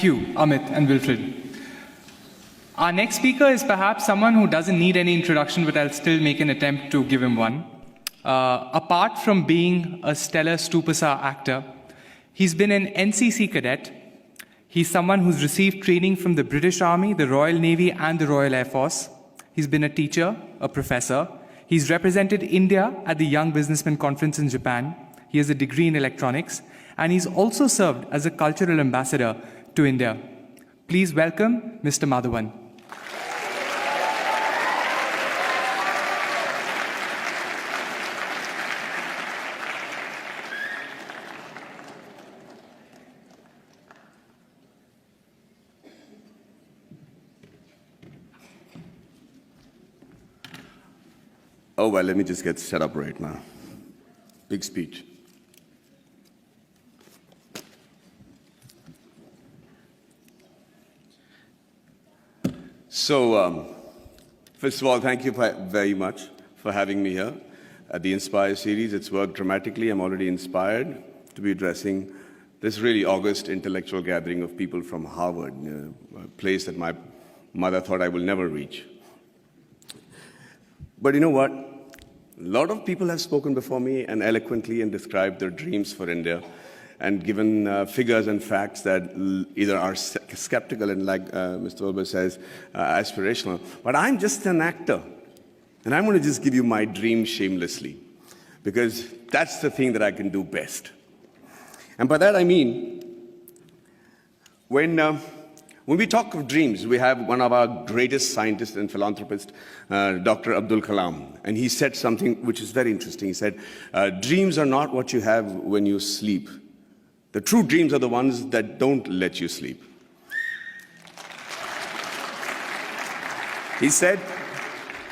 Thank you, Amit and Wilfred. Our next speaker is perhaps someone who doesn't need any introduction, but I'll still make an attempt to give him one. Apart from being a stellar Stupasa actor, he's been an NCC cadet. He's someone who's received training from the British Army, the Royal Navy, and the Royal Air Force. He's been a teacher, a professor. He's represented India at the Young Businessman Conference in Japan. He has a degree in electronics, and he's also served as a cultural ambassador to India. Please welcome Mr. Madhavan. Oh, well, let me just get set up right now. Big speech. So, first of all, thank you very much for having me here at the Inspire series. It's worked dramatically. I'm already inspired to be addressing this really august intellectual gathering of people from Harvard, a place that my mother thought I will never reach. But you know what? A lot of people have spoken before me and eloquently and described their dreams for India and given figures and facts that either are skeptical and, like Mr. Wilbur says, aspirational. But I'm just an actor, and I'm going to just give you my dream shamelessly, because that's the thing that I can do best. And by that I mean, when we talk of dreams, we have one of our greatest scientists and philanthropists, Dr. Abdul Kalam, and he said something which is very interesting. He said, dreams are not what you have when you sleep. The true dreams are the ones that don't let you sleep. He said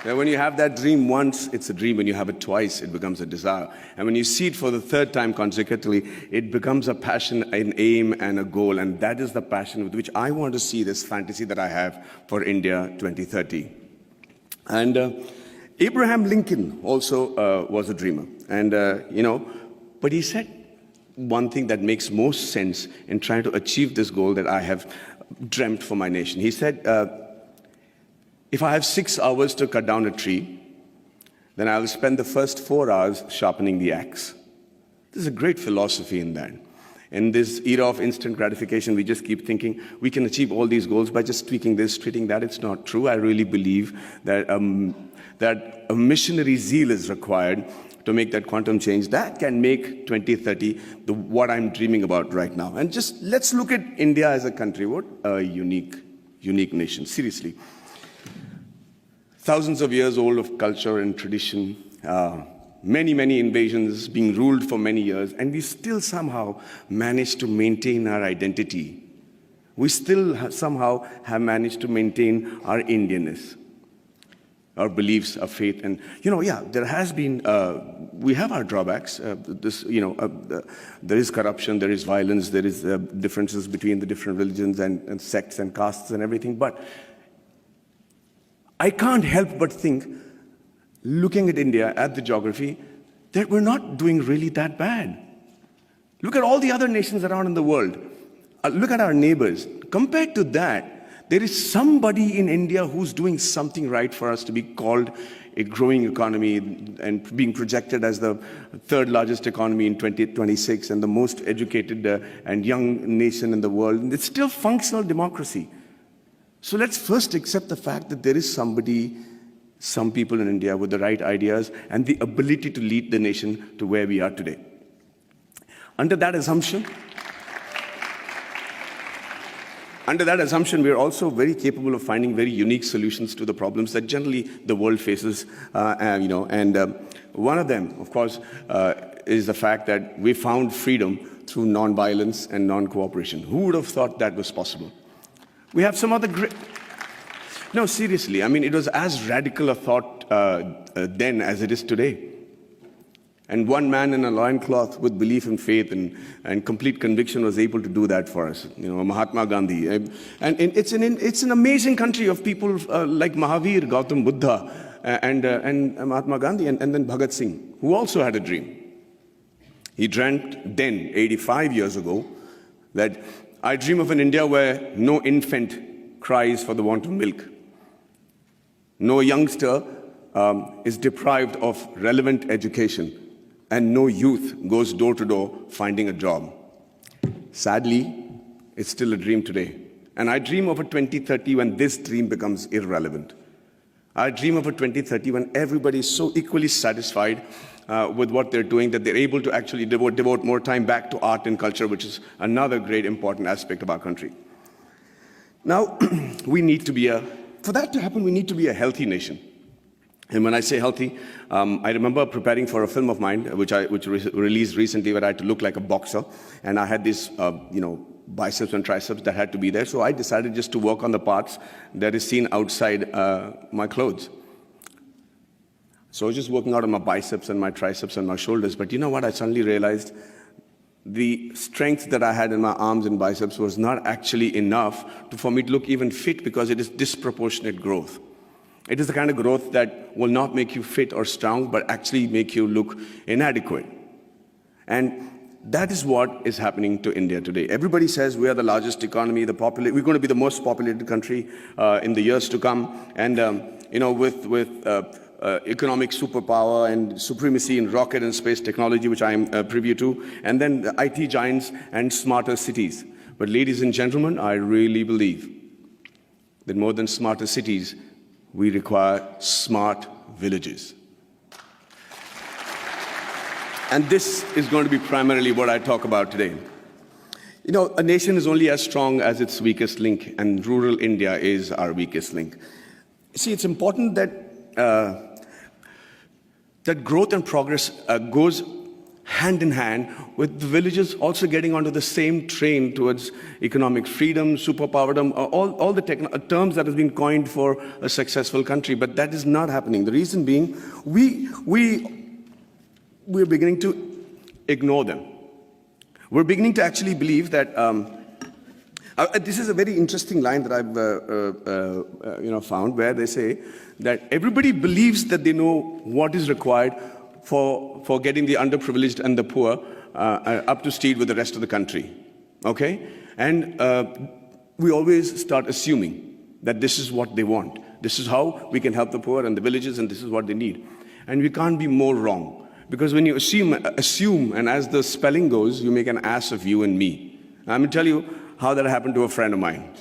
that when you have that dream once, it's a dream. When you have it twice, it becomes a desire. And when you see it for the third time consecutively, it becomes a passion, an aim, and a goal. And that is the passion with which I want to see this fantasy that I have for India 2030. And Abraham Lincoln also was a dreamer. And, but he said one thing that makes most sense in trying to achieve this goal that I have dreamt for my nation. He said, if I have 6 hours to cut down a tree, then I'll spend the first 4 hours sharpening the axe. There's a great philosophy in that. In this era of instant gratification, we just keep thinking we can achieve all these goals by just tweaking this, tweaking that. It's not true. I really believe that, that a missionary zeal is required to make that quantum change that can make 2030 what I'm dreaming about right now. And just let's look at India as a country. What a unique nation, seriously. Thousands of years old of culture and tradition, many invasions, being ruled for many years, and we still somehow managed to maintain our identity. We still somehow have managed to maintain our Indianness, our beliefs, our faith. And, there has been, we have our drawbacks. There is corruption, there is violence, there is differences between the different religions and sects and castes and everything. But I can't help but think, looking at India, at the geography, that we're not doing really that bad. Look at all the other nations around in the world. Look at our neighbors. Compared to that, there is somebody in India who's doing something right for us to be called a growing economy and being projected as the third largest economy in 2026 and the most educated and young nation in the world. And it's still functional democracy. So let's first accept the fact that there is some people in India with the right ideas and the ability to lead the nation to where we are today. Under that assumption, we are also very capable of finding very unique solutions to the problems that generally the world faces. One of them, of course, is the fact that we found freedom through non-violence and non-cooperation. Who would have thought that was possible? We have some other great... No, seriously, I mean, it was as radical a thought then as it is today. And one man in a loincloth with belief and faith and complete conviction was able to do that for us, Mahatma Gandhi. And it's an amazing country of people like Mahavir, Gautam Buddha, and Mahatma Gandhi, and then Bhagat Singh, who also had a dream. He dreamt then, 85 years ago, that I dream of an India where no infant cries for the want of milk. No youngster is deprived of relevant education, and no youth goes door to door finding a job. Sadly, it's still a dream today. And I dream of a 2030 when this dream becomes irrelevant. I dream of a 2030 when everybody is so equally satisfied with what they're doing that they're able to actually devote more time back to art and culture, which is another great important aspect of our country. Now, for that to happen, we need to be a healthy nation. And when I say healthy, I remember preparing for a film of mine, which released recently, where I had to look like a boxer, and I had these, biceps and triceps that had to be there. So I decided just to work on the parts that is seen outside my clothes. So I was just working out on my biceps and my triceps and my shoulders. But you know what? I suddenly realized the strength that I had in my arms and biceps was not actually enough for me to look even fit, because it is disproportionate growth. It is the kind of growth that will not make you fit or strong, but actually make you look inadequate. And that is what is happening to India today. Everybody says we are the largest economy, we're going to be the most populated country in the years to come. And, with economic superpower and supremacy in rocket and space technology, which I am privy to, and then the IT giants and smarter cities. But ladies and gentlemen, I really believe that more than smarter cities, we require smart villages. And this is going to be primarily what I talk about today. You know, a nation is only as strong as its weakest link, and rural India is our weakest link. See, it's important that that growth and progress goes hand in hand with the villages also getting onto the same train towards economic freedom, superpowerdom, all the terms that have been coined for a successful country. But that is not happening. The reason being, we're beginning to ignore them. We're beginning to actually believe that this is a very interesting line that I've found, where they say that everybody believes that they know what is required for getting the underprivileged and the poor up to speed with the rest of the country. Okay? And we always start assuming that this is what they want. This is how we can help the poor and the villages, and this is what they need. And we can't be more wrong. Because when you assume, and as the spelling goes, you make an ass of you and me. I'm going to tell you how that happened to a friend of mine.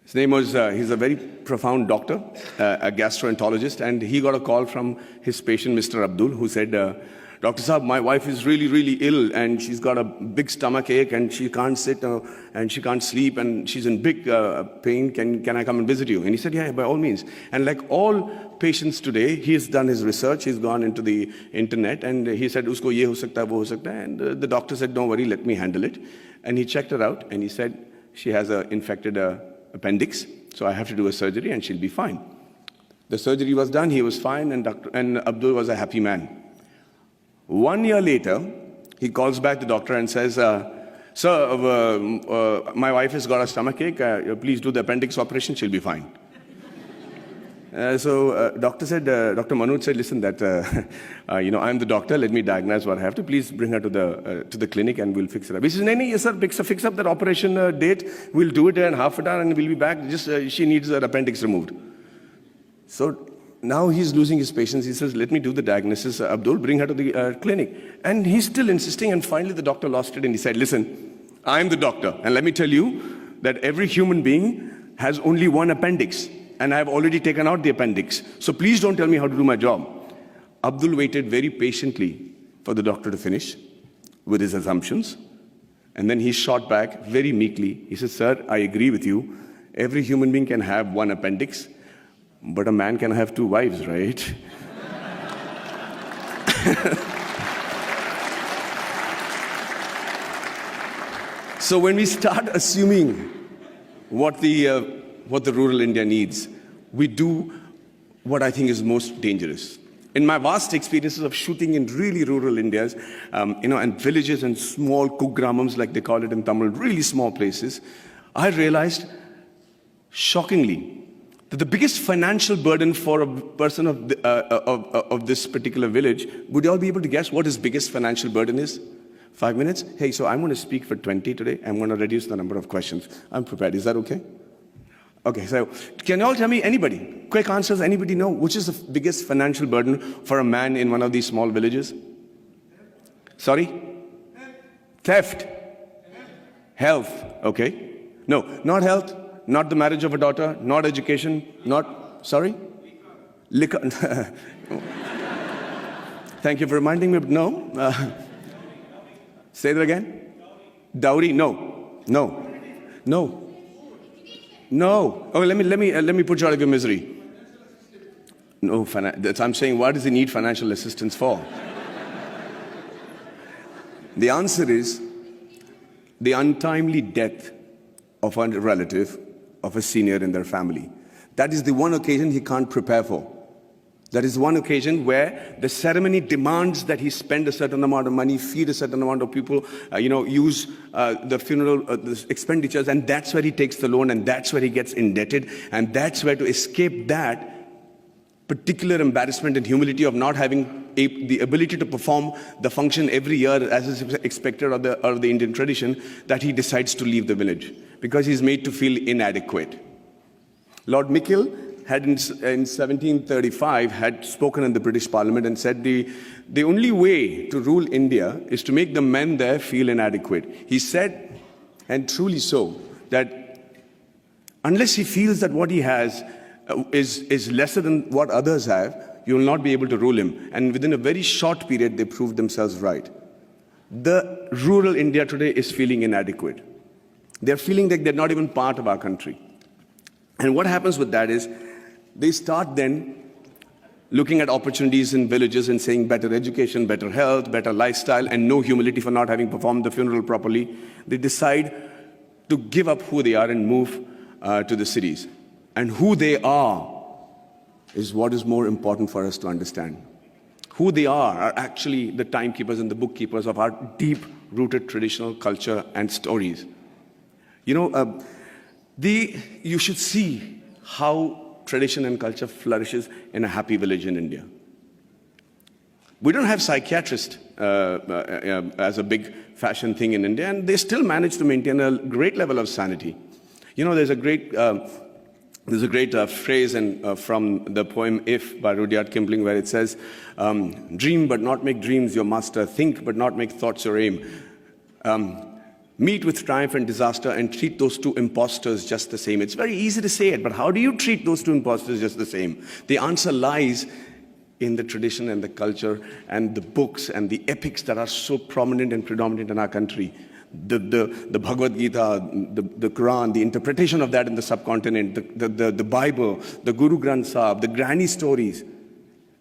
His name was, he's a very profound doctor, a gastroenterologist, and he got a call from his patient, Mr. Abdul, who said, Dr. Saab, my wife is really, really ill, and she's got a big stomach ache, and she can't sit, and she can't sleep, and she's in big pain. Can I come and visit you? And he said, yeah, by all means. And like all patients today, he's done his research, he's gone into the internet, and he said, usko ye ho sakta hai, wo ho sakta hai. And the doctor said, don't worry, let me handle it. And he checked her out, and he said, she has an infected appendix, so I have to do a surgery, and she'll be fine. The surgery was done, he was fine, and Abdul was a happy man. 1 year later, he calls back the doctor and says, sir, my wife has got a stomachache, please do the appendix operation, she'll be fine. So Dr. Manoj said, listen, I'm the doctor, let me diagnose what I have to, please bring her to the clinic and we'll fix it up. He says, no, yes sir, fix up that operation date, we'll do it in half an hour and we'll be back, just she needs her appendix removed. So now he's losing his patience. He says, let me do the diagnosis. Abdul, bring her to the clinic. And he's still insisting, and finally the doctor lost it and he said, listen, I'm the doctor, and let me tell you that every human being has only one appendix, and I've already taken out the appendix. So please don't tell me how to do my job. Abdul waited very patiently for the doctor to finish with his assumptions, and then he shot back very meekly. He said, sir, I agree with you. Every human being can have one appendix, but a man can have two wives, right? So when we start assuming what the rural India needs, we do what I think is most dangerous. In my vast experiences of shooting in really rural Indias, and villages and small kugramams, like they call it in Tamil, really small places, I realized, shockingly, that the biggest financial burden for a person of this particular village, would you all be able to guess what his biggest financial burden is? 5 minutes? Hey, so I'm going to speak for 20 today. I'm going to reduce the number of questions. I'm prepared. Is that okay? Okay, so can you all tell me, anybody, quick answers, anybody know which is the biggest financial burden for a man in one of these small villages? Sorry? Theft. Health. Okay. No, not health, not the marriage of a daughter, not education, not, sorry? Liquor. Thank you for reminding me. No. Say that again. Dowry. No. No. No. No. Oh, let me put you out of your misery. No, I'm saying, what does he need financial assistance for? The answer is the untimely death of a relative, of a senior in their family. That is the one occasion he can't prepare for. That is one occasion where the ceremony demands that he spend a certain amount of money, feed a certain amount of people, use the funeral the expenditures, and that's where he takes the loan, and that's where he gets indebted, and that's where, to escape that particular embarrassment and humility of not having the ability to perform the function every year as is expected of the Indian tradition, that he decides to leave the village because he's made to feel inadequate. Lord Mickle had in 1735 had spoken in the British Parliament and said the only way to rule India is to make the men there feel inadequate. He said, and truly so, that unless he feels that what he has is lesser than what others have, you will not be able to rule him. And within a very short period, they proved themselves right. The rural India today is feeling inadequate. They're feeling like they're not even part of our country. And what happens with that is, they start then looking at opportunities in villages and saying better education, better health, better lifestyle, and no humility for not having performed the funeral properly. They decide to give up who they are and move to the cities. And who they are is what is more important for us to understand. Who they are actually the timekeepers and the bookkeepers of our deep-rooted traditional culture and stories. You should see how tradition and culture flourishes in a happy village in India. We don't have psychiatrists as a big fashion thing in India, and they still manage to maintain a great level of sanity. There's a great phrase from the poem If by Rudyard Kipling, where it says, dream but not make dreams your master, think but not make thoughts your aim. Meet with triumph and disaster and treat those two impostors just the same. It's very easy to say it, but how do you treat those two impostors just the same? The answer lies in the tradition and the culture and the books and the epics that are so prominent and predominant in our country. The Bhagavad Gita, the Quran, the interpretation of that in the subcontinent, the Bible, the Guru Granth Sahib, the granny stories.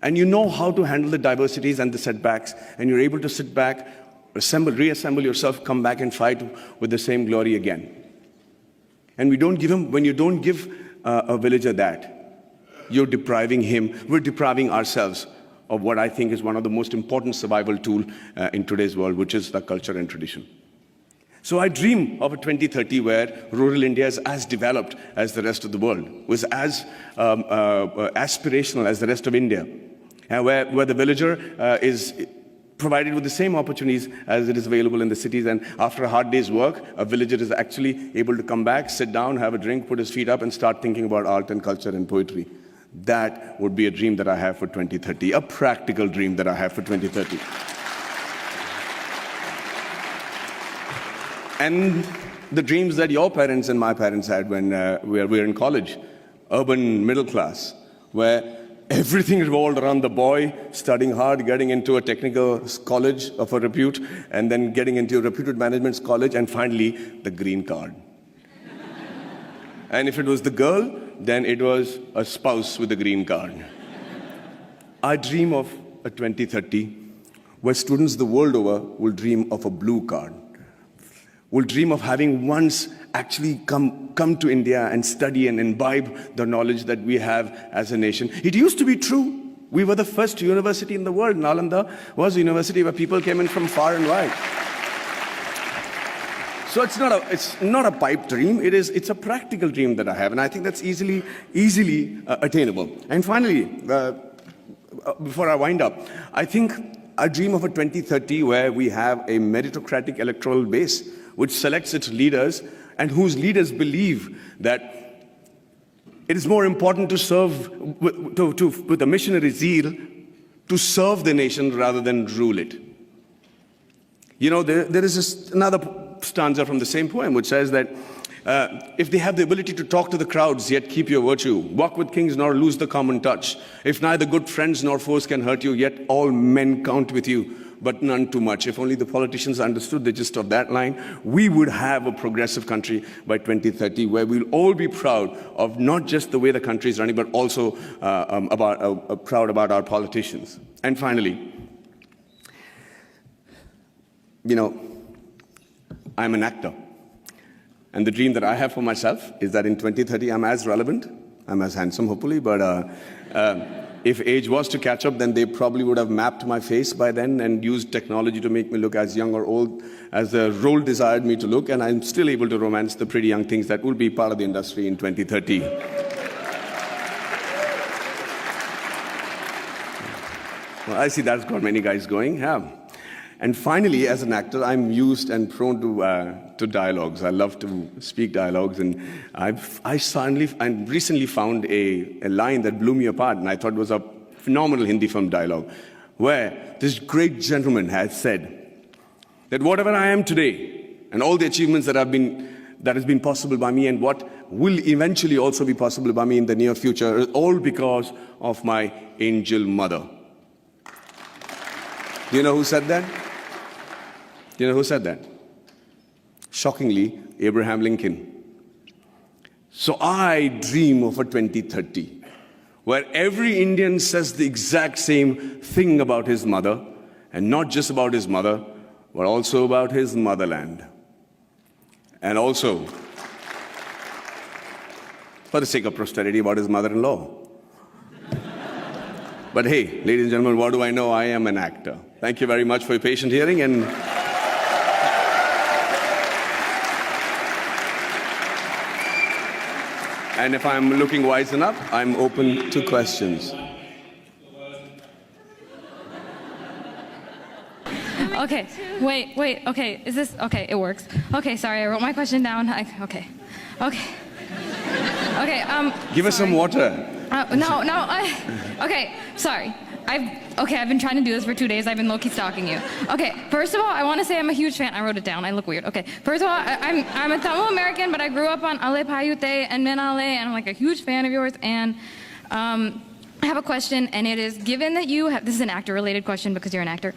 And you know how to handle the diversities and the setbacks, and you're able to sit back, reassemble yourself, come back and fight with the same glory again. And when you don't give a villager that, you're depriving him, we're depriving ourselves of what I think is one of the most important survival tool in today's world, which is the culture and tradition. So I dream of a 2030 where rural India is as developed as the rest of the world, was as aspirational as the rest of India, and where the villager is provided with the same opportunities as it is available in the cities. And after a hard day's work, a villager is actually able to come back, sit down, have a drink, put his feet up, and start thinking about art and culture and poetry. That would be a dream that I have for 2030, a practical dream that I have for 2030. And the dreams that your parents and my parents had when we were in college, urban middle class, where everything revolved around the boy studying hard, getting into a technical college of a repute, and then getting into a reputed management college, and finally the green card. And if it was the girl, then it was a spouse with a green card. I dream of a 2030 where students the world over will dream of a blue card. Will dream of having once actually come to India and study and imbibe the knowledge that we have as a nation. It used to be true. We were the first university in the world. Nalanda was a university where people came in from far and wide. So it's not a pipe dream. It's a practical dream that I have, and I think that's easily attainable. And finally, before I wind up, I think I dream of a 2030 where we have a meritocratic electoral base which selects its leaders and whose leaders believe that it is more important to serve with a missionary zeal to serve the nation rather than rule it. You know, there is another stanza from the same poem which says that if they have the ability to talk to the crowds, yet keep your virtue, walk with kings nor lose the common touch. If neither good friends nor foes can hurt you, yet all men count with you, but none too much. If only the politicians understood the gist of that line, we would have a progressive country by 2030 where we'll all be proud of not just the way the country is running, but also proud about our politicians. And finally, you know, I'm an actor. And the dream that I have for myself is that in 2030, I'm as relevant, I'm as handsome, hopefully, but if age was to catch up, then they probably would have mapped my face by then and used technology to make me look as young or old as the role desired me to look, and I'm still able to romance the pretty young things that will be part of the industry in 2030. Well, I see that's got many guys going, yeah. And finally, as an actor, I'm used and prone to dialogues. I love to speak dialogues, and I recently found a line that blew me apart, and I thought it was a phenomenal Hindi film dialogue, where this great gentleman has said that whatever I am today, and all the achievements that has been possible by me, and what will eventually also be possible by me in the near future, is all because of my angel mother. Do you know who said that? Do you know who said that? Shockingly, Abraham Lincoln. So I dream of a 2030 where every Indian says the exact same thing about his mother, and not just about his mother, but also about his motherland. And also, for the sake of posterity, about his mother-in-law. But hey, ladies and gentlemen, what do I know? I am an actor. Thank you very much for your patient hearing, and if I'm looking wise enough, I'm open to questions. Okay, wait, okay, is this, okay, it works. Okay, sorry, I wrote my question down. Okay. Give us some water. Okay, sorry. I've been trying to do this for 2 days. I've been low-key stalking you. Okay, first of all, I want to say I'm a huge fan. I wrote it down. I look weird. Okay, first of all, I'm a Tamil American, but I grew up on Ale Payute and Menale, and I'm like a huge fan of yours. And I have a question, and it is, given that you have, this is an actor-related question because you're an actor,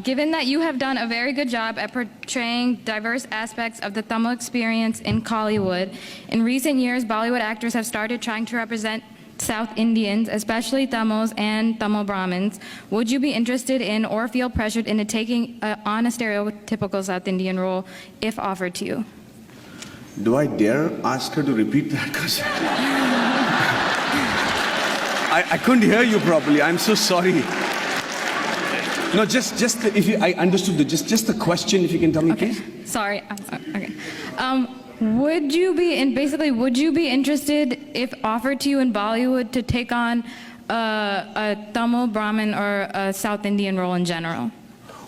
given that you have done a very good job at portraying diverse aspects of the Tamil experience in Kollywood, in recent years, Bollywood actors have started trying to represent South Indians, especially Tamils and Tamil Brahmins. Would you be interested in or feel pressured into taking on a stereotypical South Indian role if offered to you? Do I dare ask her to repeat that? Because I couldn't hear you properly. I'm so sorry. No, I understood just the question, if you can tell me, okay. Please. Sorry. Okay. Would you be interested, if offered to you in Bollywood, to take on a Tamil Brahmin or a South Indian role in general?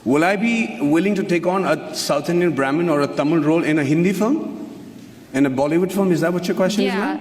Will I be willing to take on a South Indian Brahmin or a Tamil role in a Hindi film? In a Bollywood film? Is that what your question is, ma'am?